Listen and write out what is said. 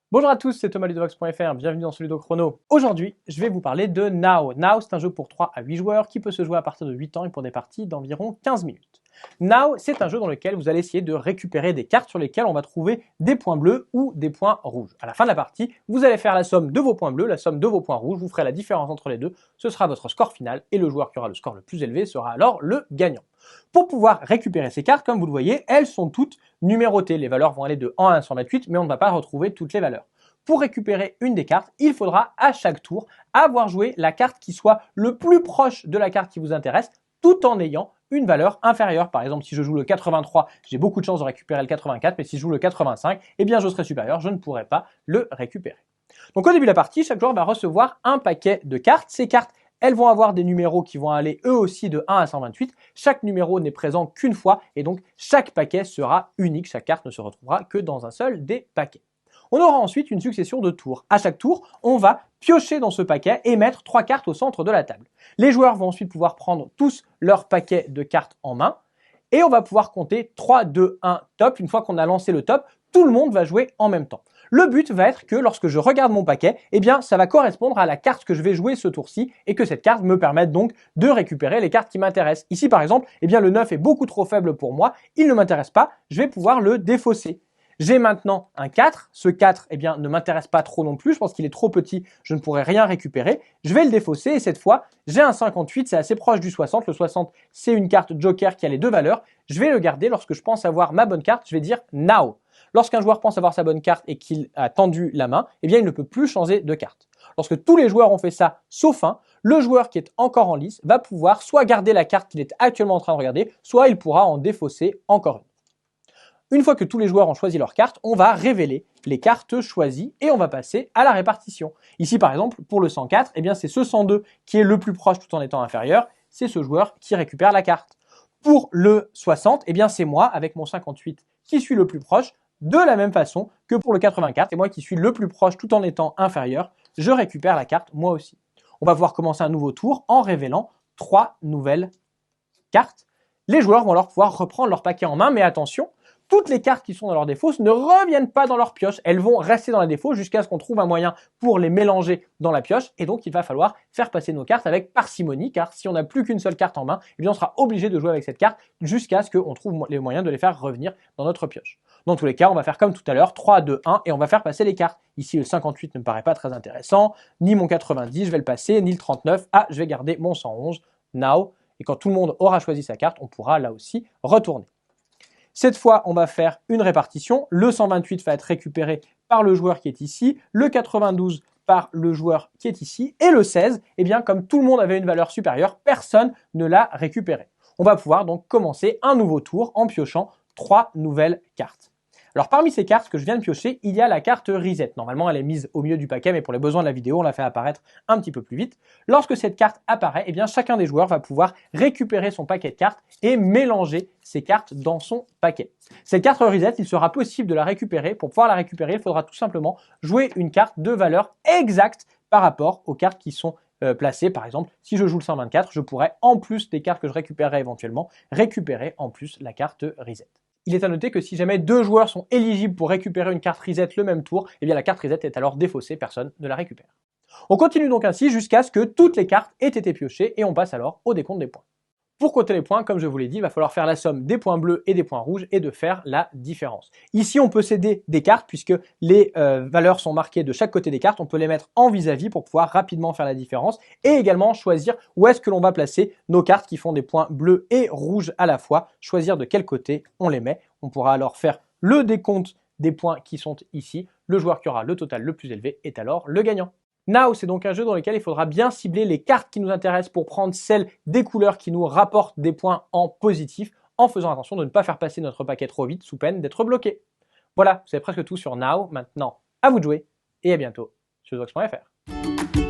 Bonjour à tous, c'est Thomas Ludovox.fr, bienvenue dans ce Ludo Chrono. Aujourd'hui, je vais vous parler de Now. Now, c'est un jeu pour 3 à 8 joueurs qui peut se jouer à partir de 8 ans et pour des parties d'environ 15 minutes. Now, c'est un jeu dans lequel vous allez essayer de récupérer des cartes sur lesquelles on va trouver des points bleus ou des points rouges. À la fin de la partie, vous allez faire la somme de vos points bleus, la somme de vos points rouges, vous ferez la différence entre les deux, ce sera votre score final et le joueur qui aura le score le plus élevé sera alors le gagnant. Pour pouvoir récupérer ces cartes, comme vous le voyez, elles sont toutes numérotées. Les valeurs vont aller de 1 à 128, mais on ne va pas retrouver toutes les valeurs. Pour récupérer une des cartes, il faudra à chaque tour avoir joué la carte qui soit le plus proche de la carte qui vous intéresse, tout en ayant une valeur inférieure. Par exemple, si je joue le 83, j'ai beaucoup de chances de récupérer le 84, mais si je joue le 85, eh bien je serai supérieur, je ne pourrai pas le récupérer. Donc au début de la partie, chaque joueur va recevoir un paquet de cartes. Ces cartes, elles vont avoir des numéros qui vont aller eux aussi de 1 à 128. Chaque numéro n'est présent qu'une fois et donc chaque paquet sera unique. Chaque carte ne se retrouvera que dans un seul des paquets. On aura ensuite une succession de tours. À chaque tour, on va piocher dans ce paquet et mettre 3 cartes au centre de la table. Les joueurs vont ensuite pouvoir prendre tous leur paquet de cartes en main et on va pouvoir compter 3, 2, 1, top. Une fois qu'on a lancé le top, tout le monde va jouer en même temps. Le but va être que lorsque je regarde mon paquet, eh bien, ça va correspondre à la carte que je vais jouer ce tour-ci et que cette carte me permette donc de récupérer les cartes qui m'intéressent. Ici, par exemple, eh bien, le 9 est beaucoup trop faible pour moi. Il ne m'intéresse pas. Je vais pouvoir le défausser. J'ai maintenant un 4, ce 4 eh bien, ne m'intéresse pas trop non plus, je pense qu'il est trop petit, je ne pourrai rien récupérer, je vais le défausser et cette fois j'ai un 58, c'est assez proche du 60, le 60 c'est une carte joker qui a les deux valeurs, je vais le garder lorsque je pense avoir ma bonne carte, je vais dire now. Lorsqu'un joueur pense avoir sa bonne carte et qu'il a tendu la main, eh bien il ne peut plus changer de carte. Lorsque tous les joueurs ont fait ça, sauf un, le joueur qui est encore en lice va pouvoir soit garder la carte qu'il est actuellement en train de regarder, soit il pourra en défausser encore une. Une fois que tous les joueurs ont choisi leur carte, on va révéler les cartes choisies et on va passer à la répartition. Ici par exemple, pour le 104, eh bien c'est ce 102 qui est le plus proche tout en étant inférieur, c'est ce joueur qui récupère la carte. Pour le 60, eh bien c'est moi avec mon 58 qui suis le plus proche, de la même façon que pour le 84, c'est moi qui suis le plus proche tout en étant inférieur, je récupère la carte moi aussi. On va pouvoir commencer un nouveau tour en révélant 3 nouvelles cartes. Les joueurs vont alors pouvoir reprendre leur paquet en main, mais attention, toutes les cartes qui sont dans leur défausse ne reviennent pas dans leur pioche, elles vont rester dans la défausse jusqu'à ce qu'on trouve un moyen pour les mélanger dans la pioche et donc il va falloir faire passer nos cartes avec parcimonie car si on n'a plus qu'une seule carte en main, eh bien on sera obligé de jouer avec cette carte jusqu'à ce qu'on trouve les moyens de les faire revenir dans notre pioche. Dans tous les cas, on va faire comme tout à l'heure, 3, 2, 1 et on va faire passer les cartes. Ici le 58 ne me paraît pas très intéressant, ni mon 90, je vais le passer, ni le 39, ah je vais garder mon 111, now, et quand tout le monde aura choisi sa carte, on pourra là aussi retourner. Cette fois, on va faire une répartition. Le 128 va être récupéré par le joueur qui est ici, le 92 par le joueur qui est ici, et le 16, eh bien, comme tout le monde avait une valeur supérieure, personne ne l'a récupéré. On va pouvoir donc commencer un nouveau tour en piochant 3 nouvelles cartes. Alors parmi ces cartes que je viens de piocher, il y a la carte Reset. Normalement, elle est mise au milieu du paquet, mais pour les besoins de la vidéo, on la fait apparaître un petit peu plus vite. Lorsque cette carte apparaît, eh bien, chacun des joueurs va pouvoir récupérer son paquet de cartes et mélanger ces cartes dans son paquet. Cette carte Reset, il sera possible de la récupérer. Pour pouvoir la récupérer, il faudra tout simplement jouer une carte de valeur exacte par rapport aux cartes qui sont placées. Par exemple, si je joue le 124, je pourrais, en plus des cartes que je récupérerai éventuellement, récupérer en plus la carte Reset. Il est à noter que si jamais 2 joueurs sont éligibles pour récupérer une carte Reset le même tour, eh bien la carte Reset est alors défaussée, personne ne la récupère. On continue donc ainsi jusqu'à ce que toutes les cartes aient été piochées et on passe alors au décompte des points. Pour compter les points, comme je vous l'ai dit, il va falloir faire la somme des points bleus et des points rouges et de faire la différence. Ici, on peut céder des cartes puisque les valeurs sont marquées de chaque côté des cartes. On peut les mettre en vis-à-vis pour pouvoir rapidement faire la différence et également choisir où est-ce que l'on va placer nos cartes qui font des points bleus et rouges à la fois. Choisir de quel côté on les met. On pourra alors faire le décompte des points qui sont ici. Le joueur qui aura le total le plus élevé est alors le gagnant. Now, c'est donc un jeu dans lequel il faudra bien cibler les cartes qui nous intéressent pour prendre celles des couleurs qui nous rapportent des points en positif, en faisant attention de ne pas faire passer notre paquet trop vite sous peine d'être bloqué. Voilà, vous savez presque tout sur Now. Maintenant, à vous de jouer et à bientôt sur Ludovox.fr.